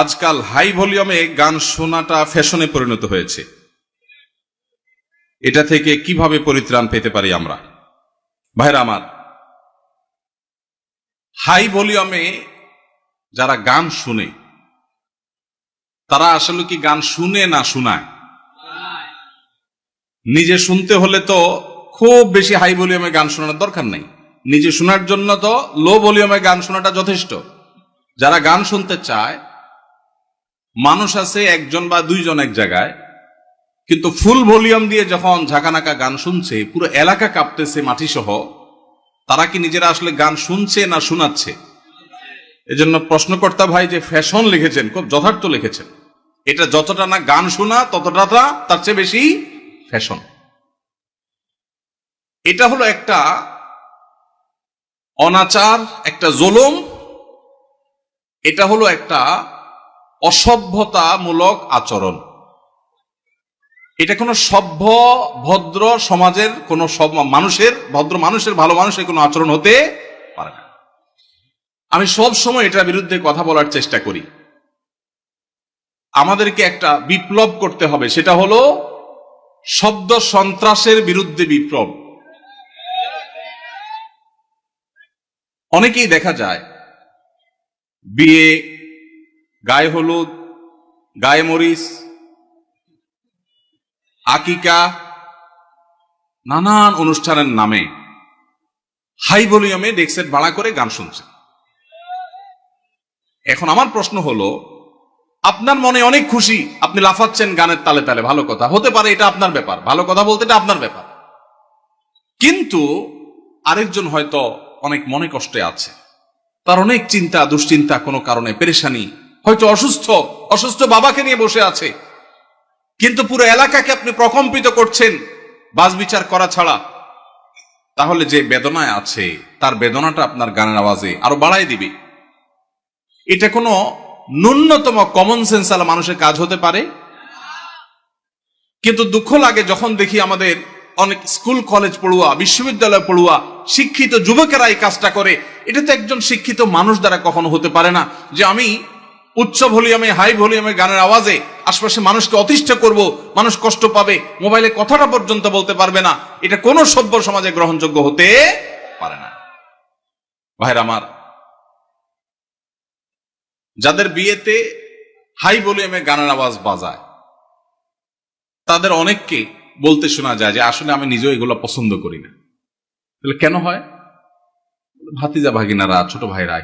আজকাল হাই ভলিউমে গান শোনাটা ফ্যাশনে পরিণত হয়েছে। এটা থেকে কিভাবে পরিত্রাণ পেতে পারি আমরা? ভাইরা আমার, হাই ভলিউমে যারা গান শুনে তারা আসলে কি গান শুনে না শোনায়? নিজে শুনতে হলে তো খুব বেশি হাই ভলিউমে গান শোনানোর দরকার নেই। নিজে শোনার জন্য তো লো ভলিউমে গান শোনাটা যথেষ্ট। যারা গান শুনতে চায়, মানুষ আছে একজন বা দুইজন এক জায়গায়, কিন্তু ফুল ভলিউম দিয়ে যখন ঝাঁকানাকা গান শুনছে, পুরো এলাকা কাঁপতেছে মাটি সহ, তারা কি নিজেরা আসলে গান শুনছে না শোনাচ্ছে? এজন্য প্রশ্নকর্তা ভাই যে ফ্যাশন লিখেছেন, খুব যথার্থ লিখেছেন। এটা যতটা না গান শোনা, ততটা তার চেয়ে বেশি ফ্যাশন। এটা হলো একটা অনাচার, একটা জুলুম, এটা হলো একটা অসভ্যতামূলক আচরণ। এটা কোনো সভ্য ভদ্র সমাজের কোন মানুষের, ভদ্র মানুষের, ভালো মানুষের কোনো আচরণ হতে পারে না। আমি সব সময় এটার বিরুদ্ধে কথা বলার চেষ্টা করি। আমাদেরকে একটা বিপ্লব করতে হবে, সেটা হলো শব্দ সন্ত্রাসের বিরুদ্ধে বিপ্লব। অনেকেই দেখা যায় বিয়ে, গায়ে হলুদ, গায়ে মরিচ, আকিকা, নানান অনুষ্ঠানের নামে হাই ভলিউমে ডেস্ক ভাড়া করে গান শুনছে। এখন আমার প্রশ্ন হলো, আপনার মনে অনেক খুশি, আপনি লাফাচ্ছেন গানের তালে তালে, ভালো কথা, হতে পারে, এটা আপনার ব্যাপার, ভালো কথা বলতে এটা আপনার ব্যাপার। কিন্তু আরেকজন হয়তো অনেক মনে কষ্টে আছে, তার অনেক চিন্তা দুশ্চিন্তা, কোনো কারণে পেরেশানি, হয়তো অসুস্থ বাবাকে নিয়ে বসে আছে, কিন্তু পুরো এলাকাকে আপনি প্রকম্পিত করছেন বাজ বিচার করা ছাড়া। তাহলে যে বেদনায় আছে, তার বেদনাটা আপনার গানের আওয়াজে আরো বাড়াই দিবে। এটা কোনো ন্যূনতম কমন সেন্স আলা মানুষের কাজ হতে পারে? কিন্তু দুঃখ লাগে যখন দেখি আমাদের অনেক স্কুল কলেজ পড়ুয়া, বিশ্ববিদ্যালয় পড়ুয়া, শিক্ষিত যুবকেরা এই কাজটা করে। এটা তো একজন শিক্ষিত মানুষ দ্বারা কখনো হতে পারে না, যে আমি উচ্চ ভলিউমে, হাই ভলিউমে গানের আওয়াজে আশপাশে মানুষকে অতিষ্ঠ করব, মানুষ কষ্ট পাবে, মোবাইলে কথাটা পর্যন্ত বলতে পারবে না। এটা কোন সভ্য সমাজে গ্রহণযোগ্য হতে পারে না। ভাইরা আমার, যাদের বিয়েতে হাই ভলিউমে গানের আওয়াজ বাজায়, তাদের অনেককে বলতে শোনা যায় যে আসলে আমি নিজেও এগুলো পছন্দ করি না। তাহলে কেন হয়? ভাতিজা ভাগিনারা, ছোট ভাইরা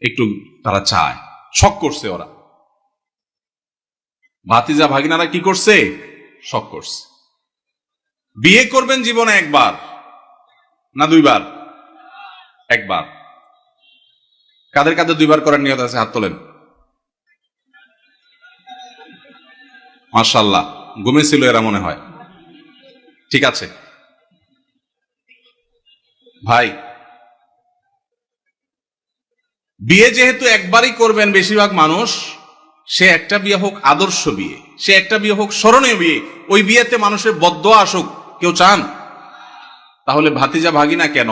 একটু তারা চায়, শখ করছে ওরা। ভাতিজা ভাগিনারা কি করছে? শখ করছে। বিয়ে করবেন জীবনে একবার না দুইবার? একবার। কাদের কাদের দুইবার করার নিয়ত আছে? হাত তোলেন। মাশাআল্লাহ, ঘুমেছিল এরা মনে হয়। ঠিক আছে ভাই, বিয়ে যেহেতু একবারই করবেন বেশিরভাগ মানুষ, সে একটা বিয়ে হোক আদর্শ বিয়ে, সে একটা বিয়ে হোক স্মরণীয় বিয়ে, ওই বিয়েতে মানুষের বদদোয়া আসুক, কেউ চান? তাহলে ভাতিজা ভাগিনা কেন,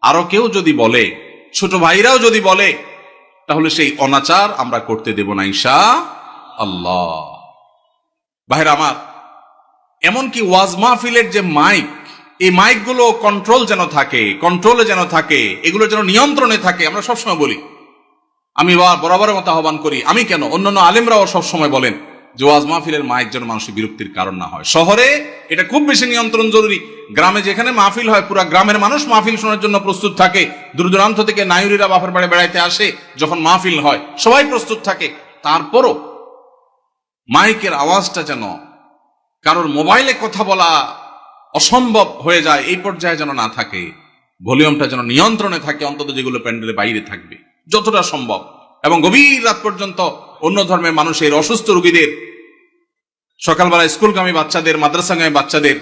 আরো কেউ যদি বলে, ছোট ভাইরাও যদি বলে, তাহলে সেই অনাচার আমরা করতে দেব না ইনশাআল্লাহ। ভাইরা আমার, এমনকি ওয়াজ মাহফিলের যে মাইক, এই মাইকগুলো কন্ট্রোলে যেন থাকে, এগুলো যেন নিয়ন্ত্রণে থাকে। আমরা সবসময় বলি, আমি বরাবরের মতো আহ্বান করি, আমি কেন, অন্যান্য আলেমরাও সবসময় বলেন যে ওয়াজ মাহফিলের মাইক যেন মানুষের বিরক্তির কারণ না হয়। শহরে এটা খুব বেশি নিয়ন্ত্রণ জরুরি। গ্রামে যেখানে মাহফিল হয়, পুরা গ্রামের মানুষ মাহফিল শোনার জন্য প্রস্তুত থাকে। দূর দূরান্ত থেকে নায়ুরীরা বাপের বাড়ি বেড়াইতে আসে, যখন মাহফিল হয় সবাই প্রস্তুত থাকে। তারপরও মাইকের আওয়াজটা যেন কারোর মোবাইলে কথা বলা অসম্ভব হয়ে যায়, এই পর্যায়ে যেন না থাকে। ভলিউমটা যেন নিয়ন্ত্রণে থাকে, অন্তত যেগুলো প্যান্ডেলের বাইরে থাকবে যতটা সম্ভব। এবং গভীর রাত পর্যন্ত অন্য ধর্মের মানুষের, অসুস্থ রোগীদের, সকালবেলা স্কুলগামী বাচ্চাদের, মাদ্রাসাগামী বাচ্চাদের,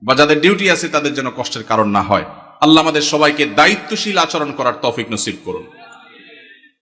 বা যাদের ডিউটি আছে, তাদের যেন কষ্টের কারণ না হয়। আল্লাহ আমাদের সবাইকে দায়িত্বশীল আচরণ করার তৌফিক নসিব করুন।